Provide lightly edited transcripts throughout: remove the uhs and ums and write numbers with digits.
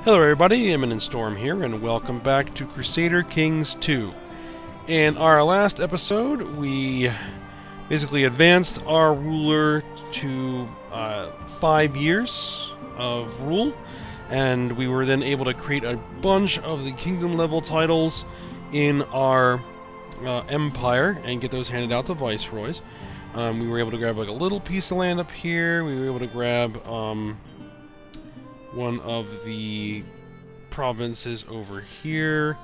Hello everybody, Imminent Storm here, and welcome back to Crusader Kings II. In our last episode, we basically advanced our ruler to 5 years of rule, and we were then able to create a bunch of the kingdom level titles in our empire and get those handed out to viceroys. We were able to grab like a little piece of land up here. We were able to grab one of the provinces over here.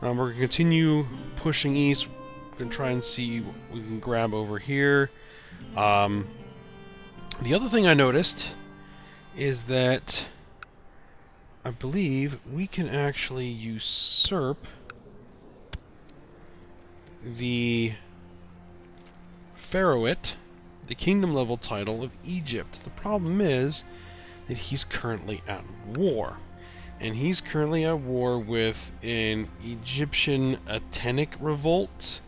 We're going to continue pushing east. We're going to try and see what we can grab over here. The other thing I noticed is that I believe we can actually usurp the Pharaohate, the kingdom level title of Egypt. The problem is that he's currently at war. And he's currently at war with an Egyptian Atenic revolt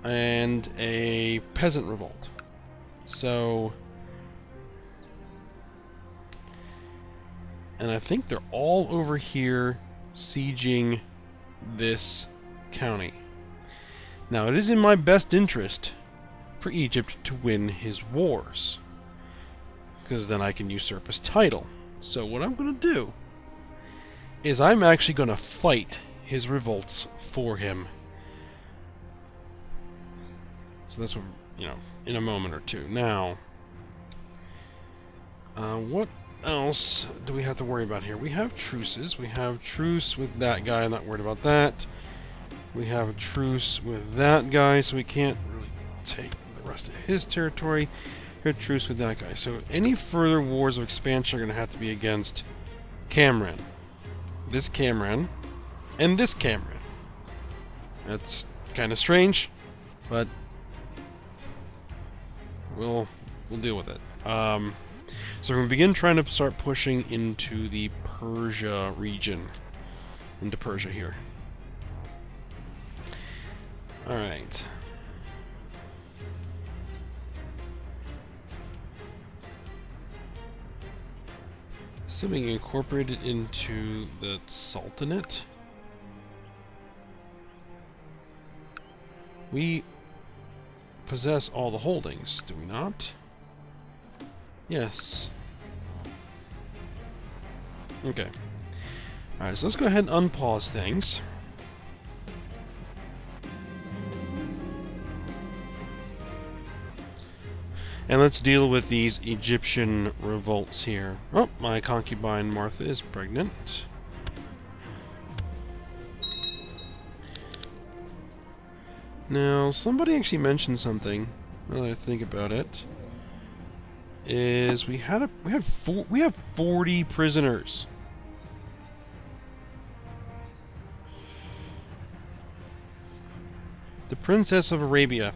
and a peasant revolt. So, and I think they're all over here sieging this county. Now, it is in my best interest for Egypt to win his wars, because then I can usurp his title. So what I'm going to do is I'm actually going to fight his revolts for him. So that's what, in a moment or two. Now, what else do we have to worry about here? We have truces. We have truce with that guy. I'm not worried about that. We have a truce with that guy, so we can't really take the rest of his territory. Here, truce with that guy. So any further wars of expansion are going to have to be against Cameron. This Cameron, and this Cameron. That's kind of strange, but we'll deal with it. So we're going to begin trying to start pushing into the Persia region. Into Persia here. Alright. So being incorporated into the Sultanate. We possess all the holdings, do we not? Yes. Okay. Alright, so let's go ahead and unpause things. And let's deal with these Egyptian revolts here. Oh, my concubine Martha is pregnant. Now, somebody actually mentioned something, now that I think about it, is we have 40 prisoners. The Princess of Arabia.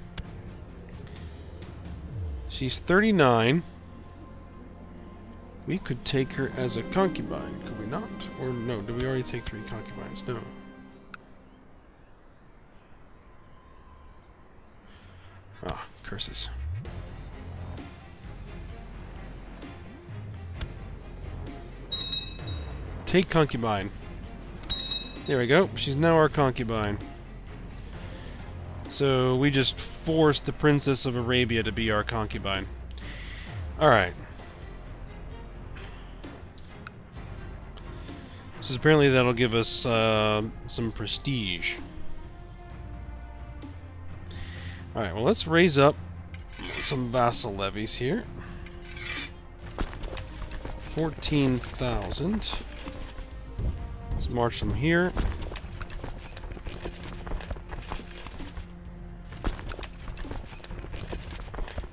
She's 39. We could take her as a concubine, could we not? Or no, did we already take 3 concubines? No. Ah, curses. Take concubine. There we go. She's now our concubine. So we just forced the Princess of Arabia to be our concubine. Alright. So apparently that'll give us some prestige. Alright, well let's raise up some vassal levies here. 14,000. Let's march them here.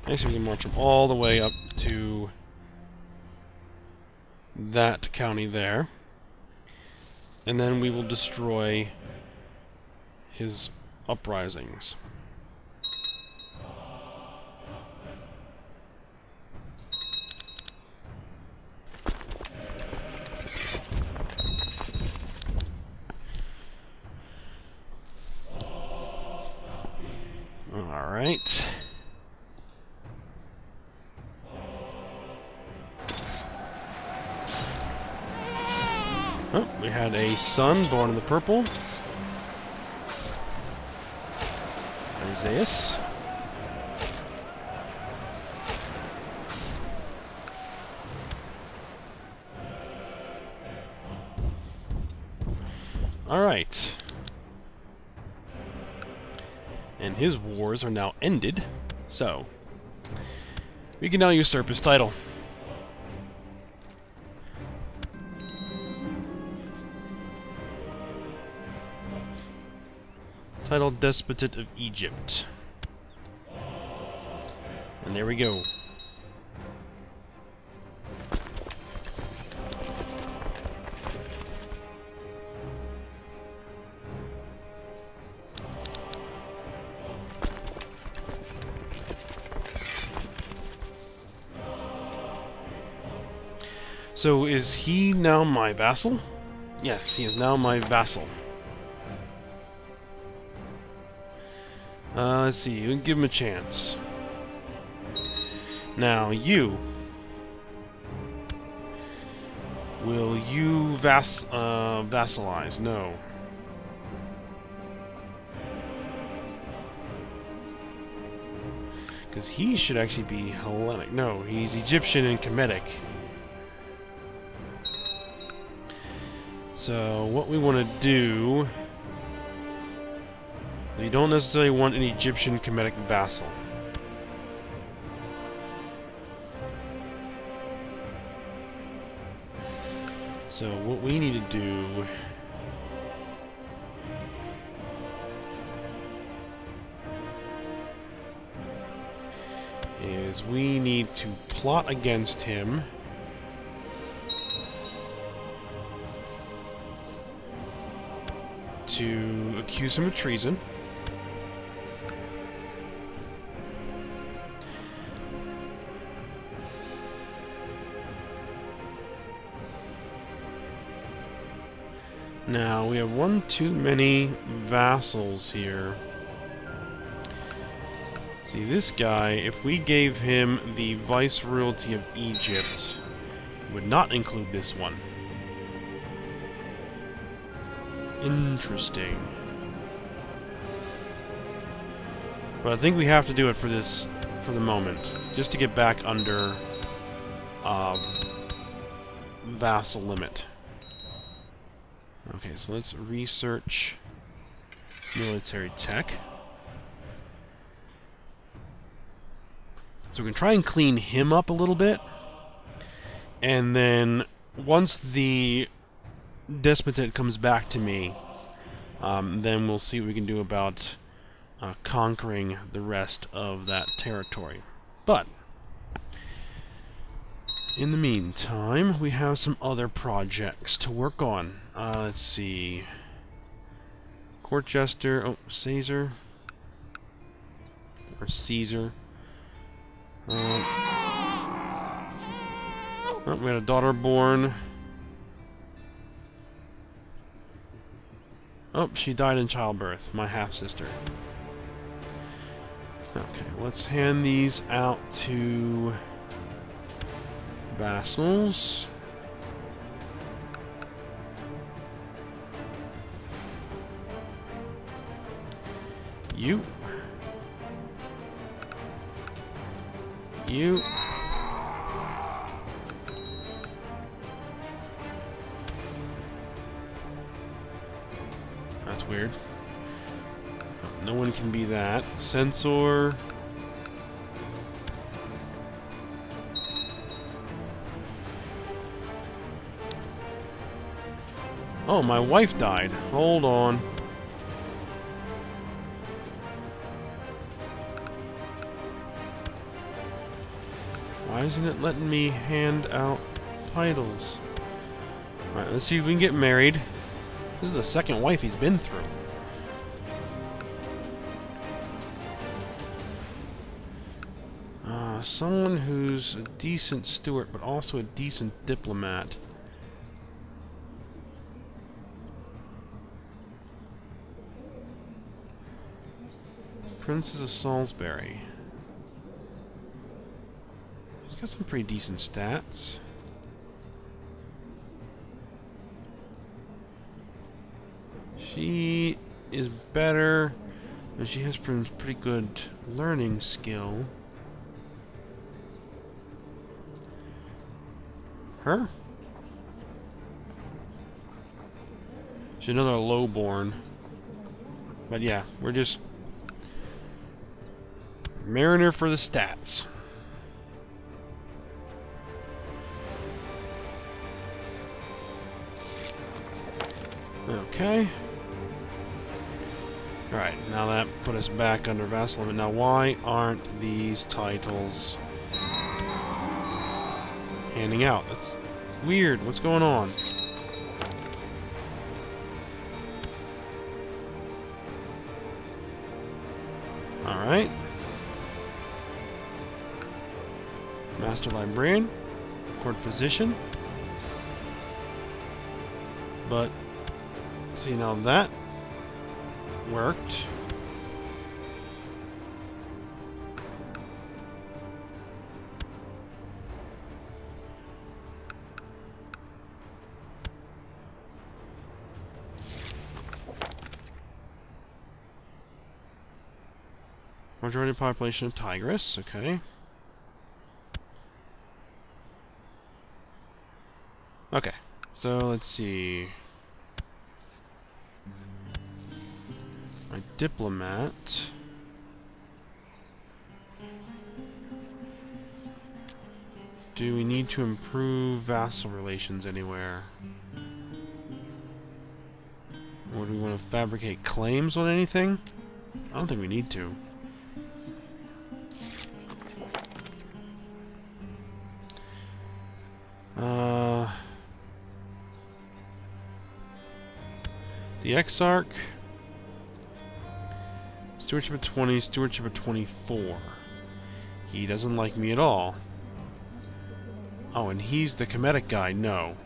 Actually, we can march them all the way up to that county there. And then we will destroy his uprisings. All right. Oh, we had a son born in the purple. Isaias. Alright. And his wars are now ended, so we can now usurp his title. Title Despotate of Egypt. And there we go. So is he now my vassal? Yes, he is now my vassal. Let's see, you can give him a chance. Now, you... Will you vassalize? No. Because he should actually be Hellenic. No, he's Egyptian and Kemetic. So, what we want to do... We don't necessarily want an Egyptian Kemetic vassal. So, what we need to do... is we need to plot against him... to accuse him of treason. Now, we have one too many vassals here. See, this guy, if we gave him the viceroyalty of Egypt, would not include this one. Interesting. But I think we have to do it for this, for the moment, just to get back under vassal limit. Okay, so let's research military tech. So we can try and clean him up a little bit, and then once the despotate comes back to me, then we'll see what we can do about conquering the rest of that territory. But in the meantime, we have some other projects to work on. Let's see. Court Jester. Oh, Caesar. Or Caesar. Oh, we had a daughter born. Oh, she died in childbirth. My half-sister. Okay, let's hand these out to vassals. You. You. That's weird. No one can be that. Censor. Oh, my wife died. Hold on. Why isn't it letting me hand out titles? Alright, let's see if we can get married. This is the second wife he's been through. Someone who's a decent steward, but also a decent diplomat. Princess of Salisbury. He's got some pretty decent stats. She is better, and she has pretty good learning skill. Her? She's another lowborn. But yeah, we're just Mariner for the stats. Okay. Alright, now that put us back under vassal limit. Now why aren't these titles handing out? That's weird. What's going on? Alright. Master Librarian. Court Physician. But, see, now that worked. Majority of population of Tigris, okay. Okay, so let's see. My diplomat. Do we need to improve vassal relations anywhere? Or do we want to fabricate claims on anything? I don't think we need to. The Exarch. Stewardship of 20, stewardship of 24. He doesn't like me at all. Oh, and he's the comedic guy. No.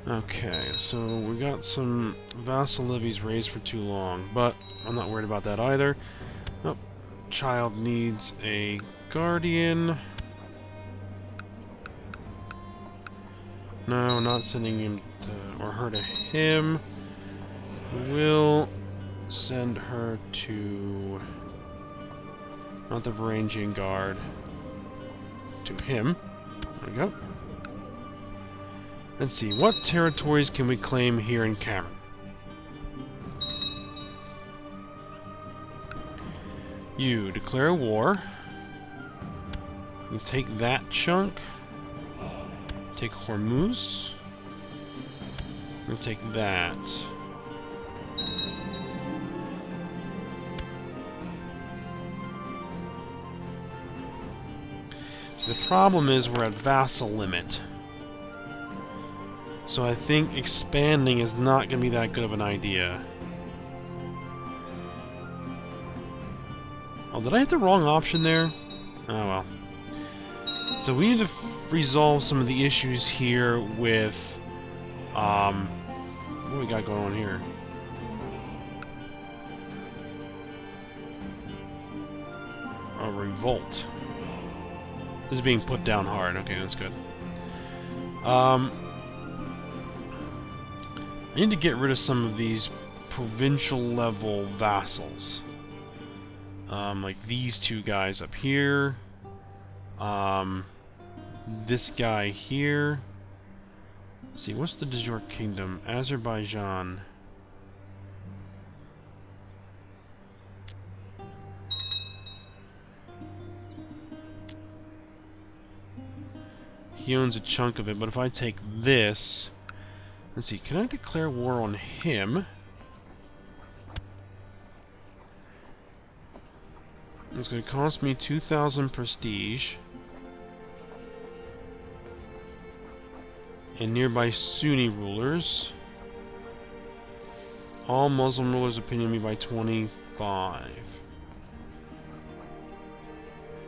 Okay, so we got some vassal levies raised for too long, but I'm not worried about that either. Oh, child needs a guardian. No, not sending him to, or her to him. We'll send her to, not the Varangian Guard, to him. There we go. Let's see, what territories can we claim here in Cameron? You declare war. You take that chunk. Take Hormuz. We'll take that. So the problem is we're at vassal limit. So I think expanding is not going to be that good of an idea. Oh, did I hit the wrong option there? Oh well. So we need to resolve some of the issues here with, what do we got going on here? A revolt. This is being put down hard. Okay, that's good. I need to get rid of some of these provincial level vassals. Like these two guys up here. This guy here. Let's see, what's the de jure kingdom? Azerbaijan. He owns a chunk of it, but if I take this... Let's see, can I declare war on him? It's going to cost me 2,000 prestige. And nearby Sunni rulers. All Muslim rulers opinion me by 25.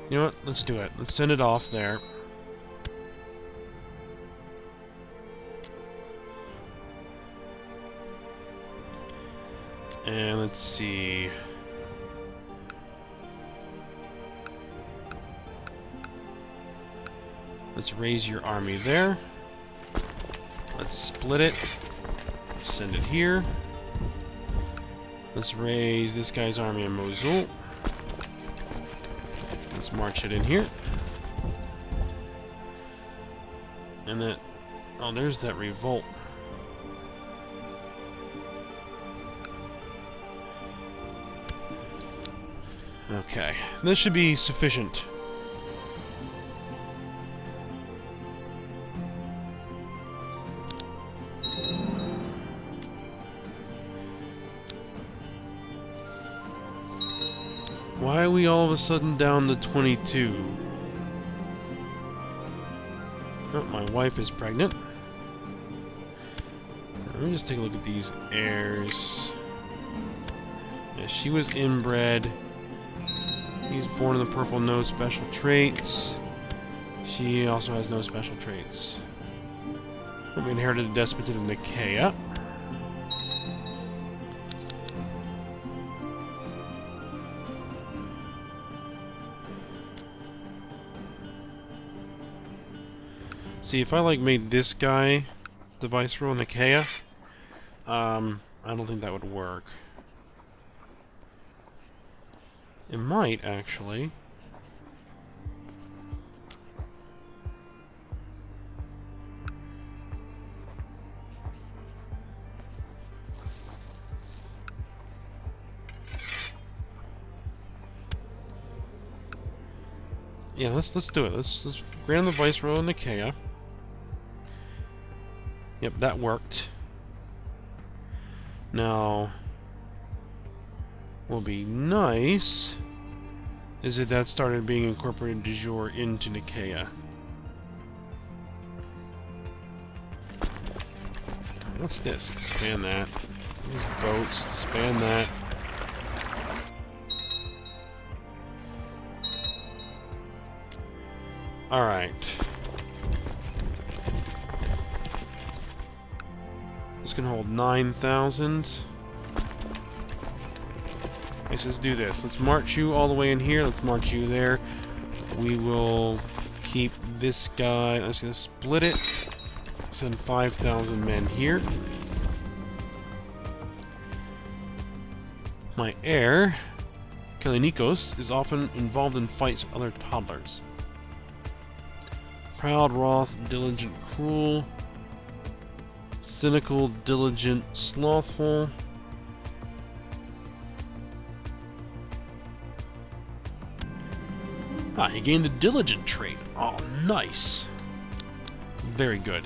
You know what? Let's do it. Let's send it off there. And let's see. Let's raise your army there. Let's split it. Send it here. Let's raise this guy's army in Mosul. Let's march it in here. And that... Oh, there's that revolt. Okay. This should be sufficient. Why are we all of a sudden down to 22? Oh, my wife is pregnant. Let me just take a look at these heirs. Yeah, she was inbred. He's born in the purple, no special traits. She also has no special traits. We inherited the despotate of Nicaea. See, if I like made this guy the viceroy of Nicaea, I don't think that would work. It might, actually. Yeah, let's do it. Let's grant the viceroy of Nicaea. Yep, that worked. Now, what'll be nice is if that started being incorporated de jure into Nicaea. What's this? Disband that. These boats, disband that. Alright. This can hold 9,000. Let's do this. Let's march you all the way in here. Let's march you there. We will keep this guy. Let's just split it. Send 5,000 men here. My heir, Kalinikos, is often involved in fights with other toddlers. Proud, wroth, diligent, cruel. Cynical, diligent, slothful. Ah, he gained the diligent trait. Oh, nice. Very good.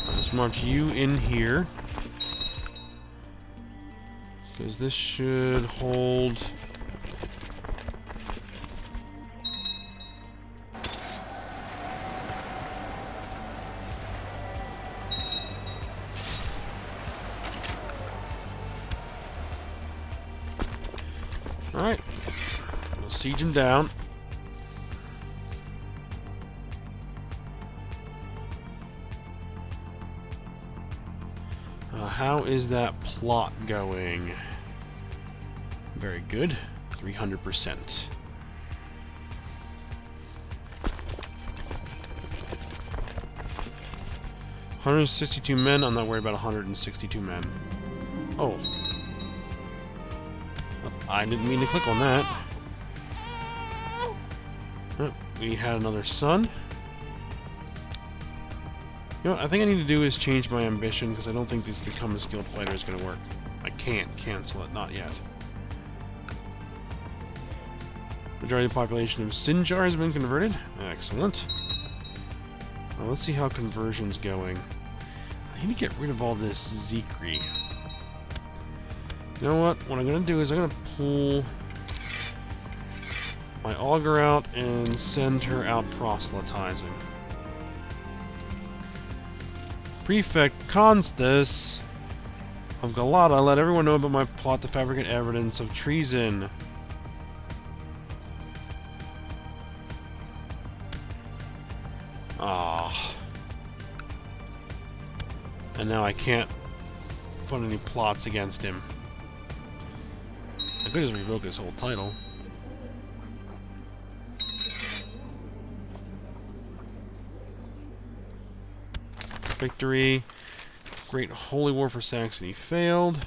Let's march you in here. Because this should hold... Alright, we'll siege him down. How is that plot going? Very good, 300%. $162 men, I'm not worried about 162 men. Oh. I didn't mean to click on that. Oh, we had another son. You know what I think I need to do is change my ambition, because I don't think this become a skilled fighter is going to work. I can't cancel it, not yet. Majority of the population of Sinjar has been converted. Excellent. Well, let's see how conversion's going. I need to get rid of all this Zikri. You know what? What I'm going to do is I'm going to pull my augur out and send her out proselytizing. Prefect Constus of Galata, let everyone know about my plot to fabricate evidence of treason. Ah. And now I can't put any plots against him. I could just revoke his whole title. Victory. Great Holy War for Saxony failed.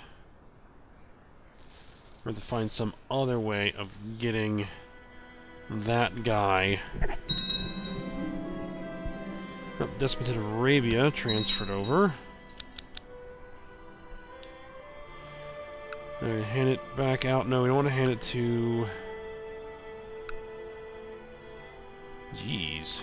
We have to find some other way of getting that guy. Oh, Despotate of Arabia transferred over. Hand it back out. No, we don't want to hand it to... Jeez.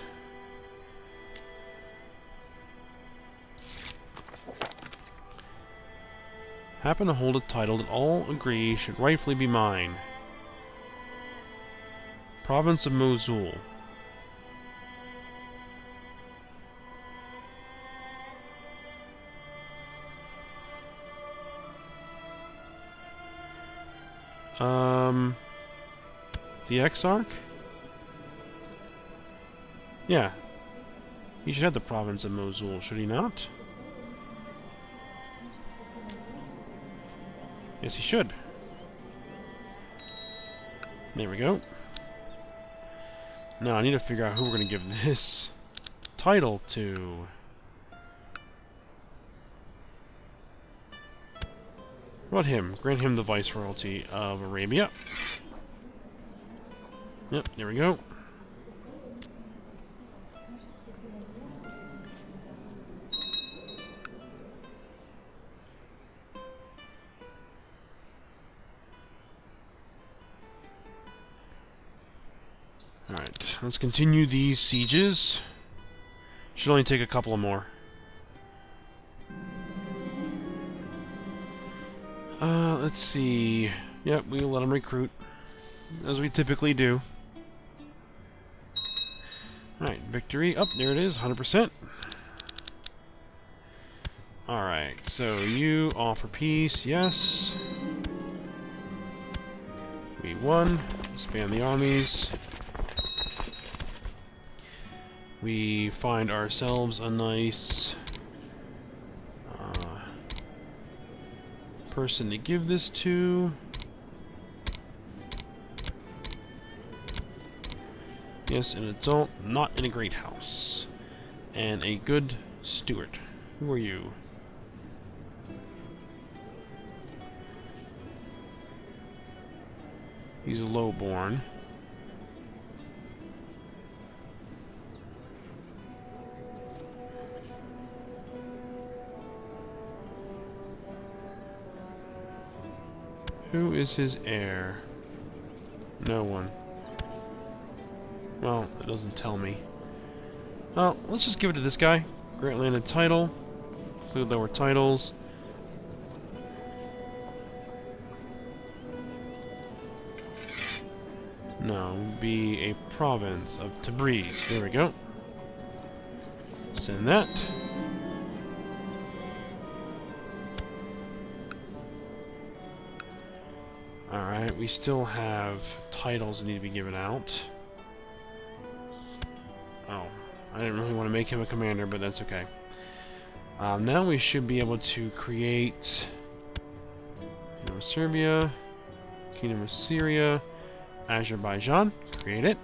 Happen to hold a title that all agree should rightfully be mine. Province of Mosul. The Exarch? Yeah. He should have the province of Mosul, should he not? Yes, he should. There we go. Now I need to figure out who we're going to give this title to. What about him? Grant him the Viceroyalty of Arabia. Yep, there we go. Alright, let's continue these sieges. Should only take a couple of more. Let's see. Yep, we'll let them recruit, as we typically do. Alright, victory. Oh, there it is, 100%. Alright, so you offer peace, yes. We won. Expand the armies. We find ourselves a nice person to give this to. Yes, an adult, not in a great house. And a good steward. Who are you? He's lowborn. Who is his heir? No one. Well, it doesn't tell me. Oh, let's just give it to this guy. Grant land and title. Include lower titles. No, be a province of Tabriz. There we go. Send that. Alright, we still have titles that need to be given out. Oh, I didn't really want to make him a commander, but that's okay. Now we should be able to create Kingdom of Serbia, Kingdom of Syria, Azerbaijan. Create it.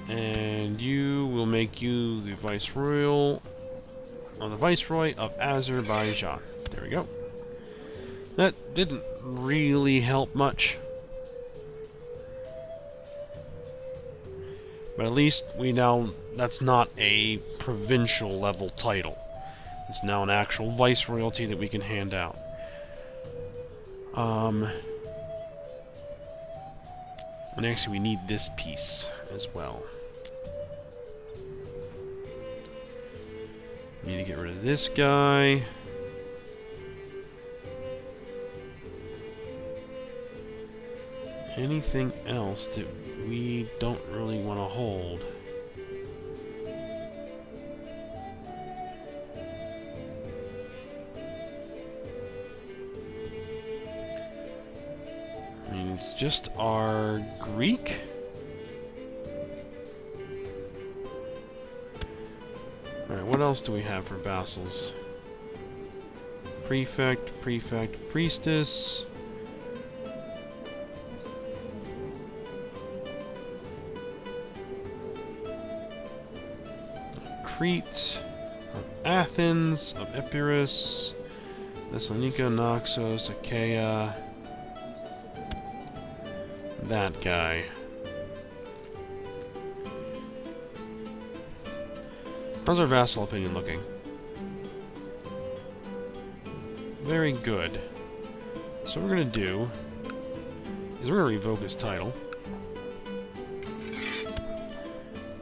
And you will make you the Viceroy of Azerbaijan. There we go. That didn't really help much. But at least we now, that's not a provincial level title. It's now an actual viceroyalty that we can hand out. And actually we need this piece as well. Need to get rid of this guy. Anything else that we don't really want to hold? it's just our Greek. Alright, what else do we have for vassals? Prefect, prefect, priestess. Crete, of Athens, of Epirus, Thessalonica, Naxos, Achaia. That guy. How's our vassal opinion looking? Very good. So what we're going to do is we're going to revoke his title.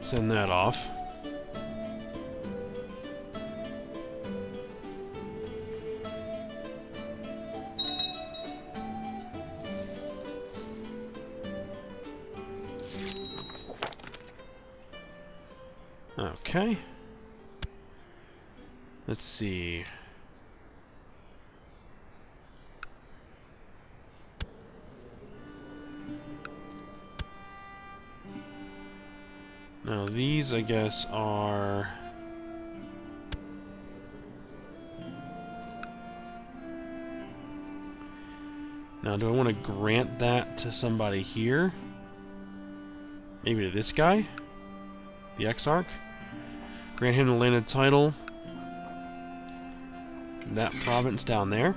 Send that off. Okay. Let's see. Now these, I guess, are... Now, do I want to grant that to somebody here? Maybe to this guy? The Exarch? Grant him the landed title. That province down there.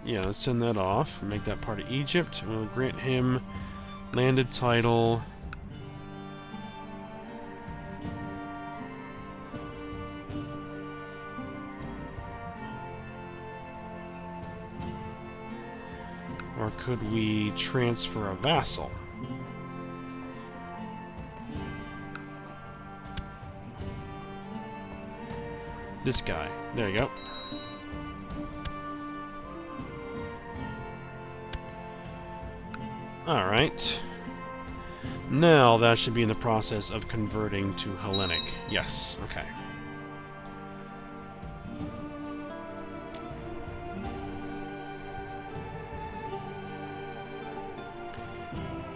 Yeah, let's send that off. Make that part of Egypt. We'll grant him landed title. Or could we transfer a vassal? This guy. There you go. Alright. Now that should be in the process of converting to Hellenic. Yes, okay.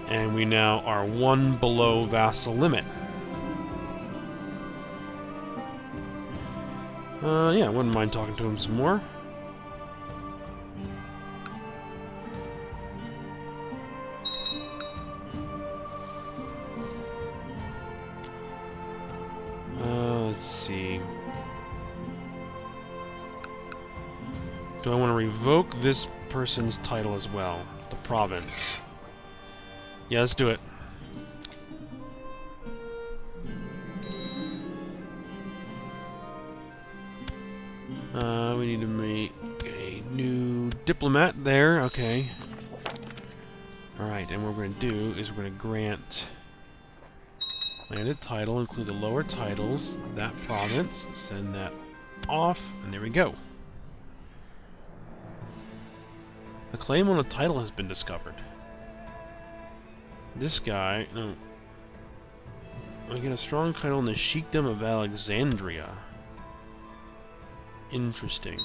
And we now are one below vassal limit. Yeah, I wouldn't mind talking to him some more. Let's see. Do I want to revoke this person's title as well? The province. Yeah, let's do it. We need to make a new diplomat there. Okay. Alright, and what we're going to do is we're going to grant landed title, include the lower titles, that province, send that off, and there we go. A claim on a title has been discovered. This guy, no. I get a strong title in the Sheikdom of Alexandria. Interesting.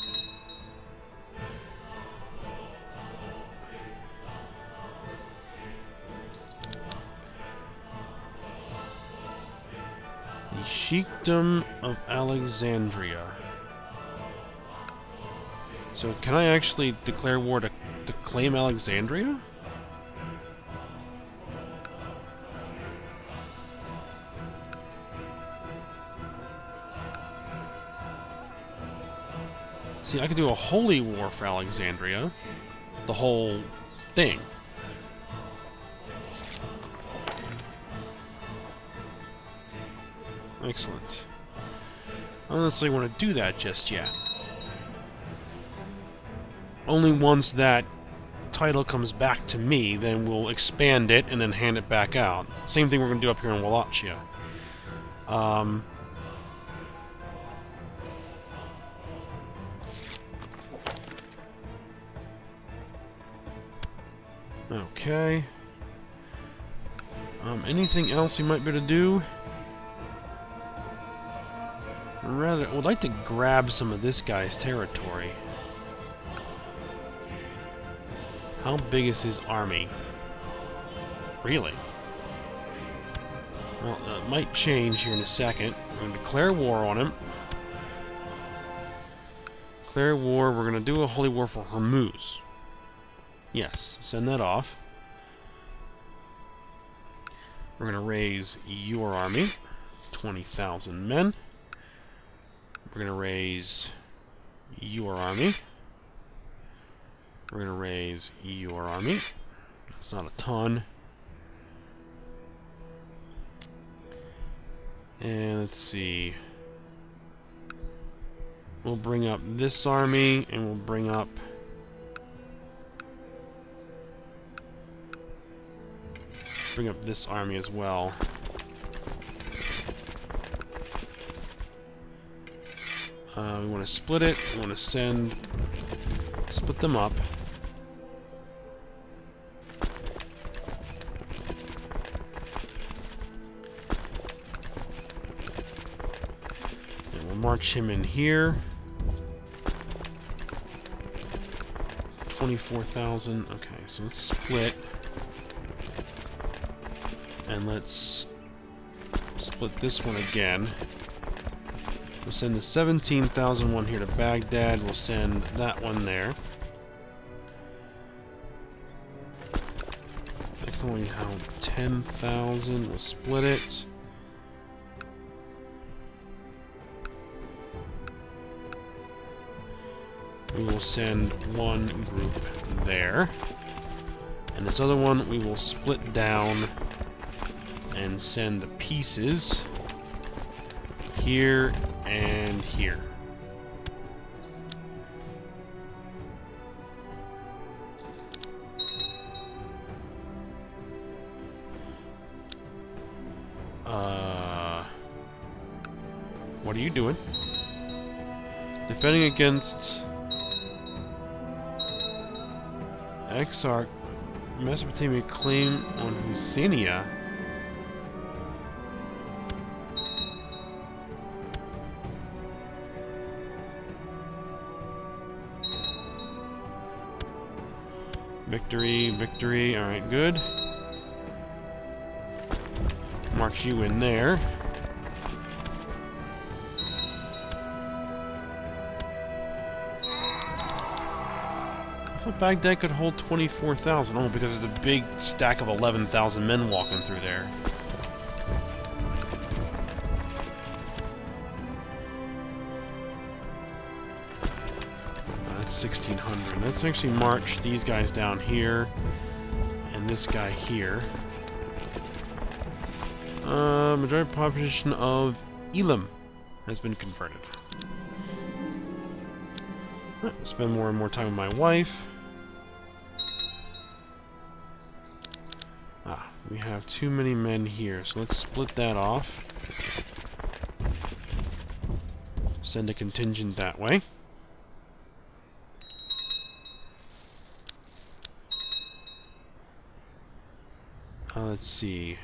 The Sheikdom of Alexandria. So can I actually declare war to claim Alexandria? See, I could do a holy war for Alexandria. The whole thing. Excellent. I don't necessarily want to do that just yet. Only once that title comes back to me, then we'll expand it and then hand it back out. Same thing we're going to do up here in Wallachia. Okay. Anything else you might be able to do? I would like to grab some of this guy's territory. How big is his army? Really? Well, it might change here in a second. We're going to declare war on him. Declare war. We're going to do a holy war for Hormuz. Yes, send that off. We're going to raise your army. 20,000 men. We're going to raise your army. We're going to raise your army. It's not a ton. And let's see. We'll bring up this army, and we'll bring up... this army as well. We want to split it. We want to split them up. And we'll march him in here. 24,000. Okay, so let's split. And let's split this one again. We'll send the 17,000 one here to Baghdad. We'll send that one there. That can only have 10,000. We'll split it. We will send one group there. And this other one we will split down and send the pieces here and here. What are you doing? Defending against Exarch Mesopotamia claim on Hussania. Victory, victory. Alright, good. March you in there. I thought Baghdad could hold 24,000. Oh, because there's a big stack of 11,000 men walking through there. That's 1,600. Let's actually march these guys down here, and this guy here. Majority population of Elam has been converted. Spend more and more time with my wife. We have too many men here, so let's split that off. Send a contingent that way. Let's see.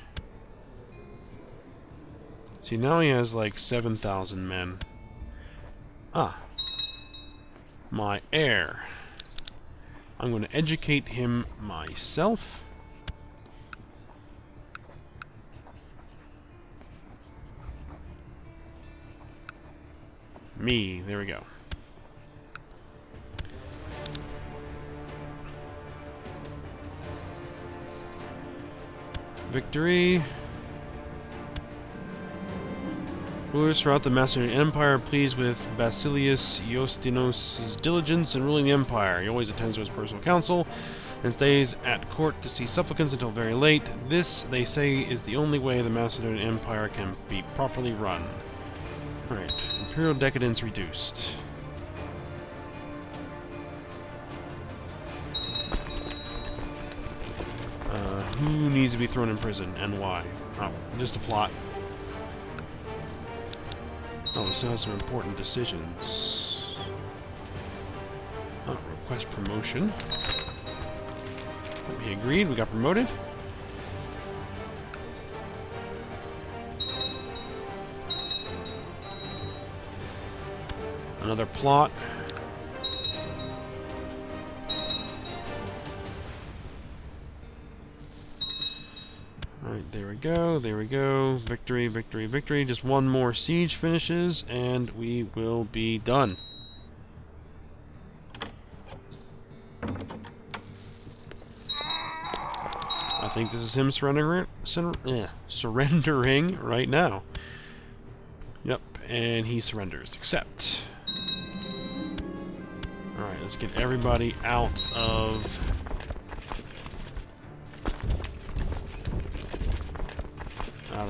See, now he has like 7,000 men. My heir. I'm going to educate him myself. Me, there we go. Victory. Rulers throughout the Macedonian Empire are pleased with Basilius Eostinos' diligence in ruling the empire. He always attends to his personal council and stays at court to see supplicants until very late. This, they say, is the only way the Macedonian Empire can be properly run. Alright, imperial decadence reduced. Who needs to be thrown in prison and why? Oh, just a plot. Oh, we still have some important decisions. Oh, request promotion. We agreed, we got promoted. Another plot. Alright, there we go, there we go. Victory, victory, victory. Just one more siege finishes, and we will be done. I think this is him surrendering right now. Yep, and he surrenders. Accept. Alright, let's get everybody out of...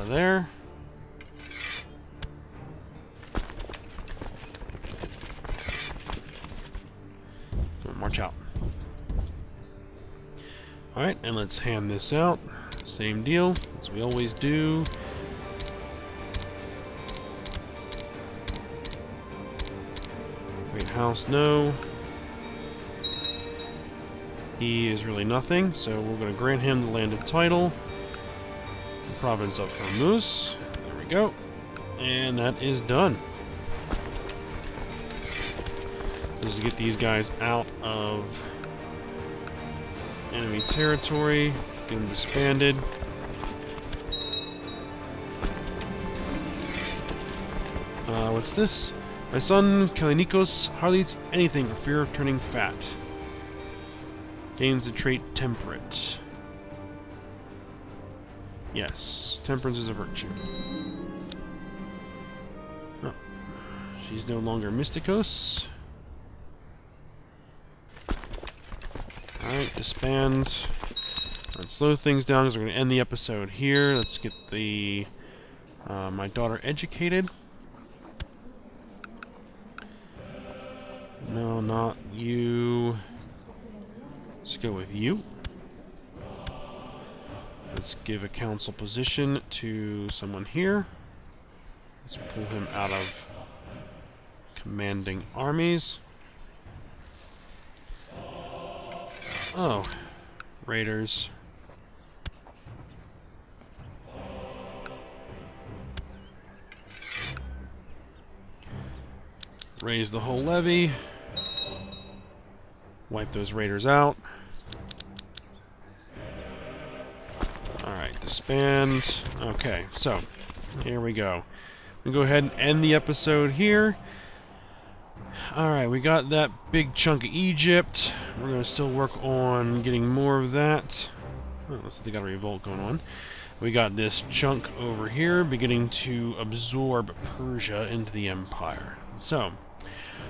there. March out. Alright, and let's hand this out. Same deal, as we always do. Great House, no. He is really nothing, so we're going to grant him the landed title. Province of Hormuz. There we go. And that is done. Just to get these guys out of enemy territory, get them disbanded. What's this? My son Kalinikos hardly eats anything for fear of turning fat. Gains the trait temperate. Yes, temperance is a virtue. Oh. She's no longer Mysticos. Alright, disband. Let's slow things down because we're going to end the episode here. Let's get the my daughter educated. No, not you. Let's go with you. Let's give a council position to someone here. Let's pull him out of commanding armies. Oh, raiders. Raise the whole levy. Wipe those raiders out. Alright, disband. Okay, so, here we go. We go ahead and end the episode here. Alright, we got that big chunk of Egypt. We're going to still work on getting more of that. Oh, looks like they got a revolt going on. We got this chunk over here beginning to absorb Persia into the empire. So,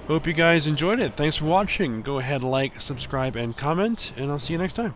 hope you guys enjoyed it. Thanks for watching. Go ahead, like, subscribe, and comment, and I'll see you next time.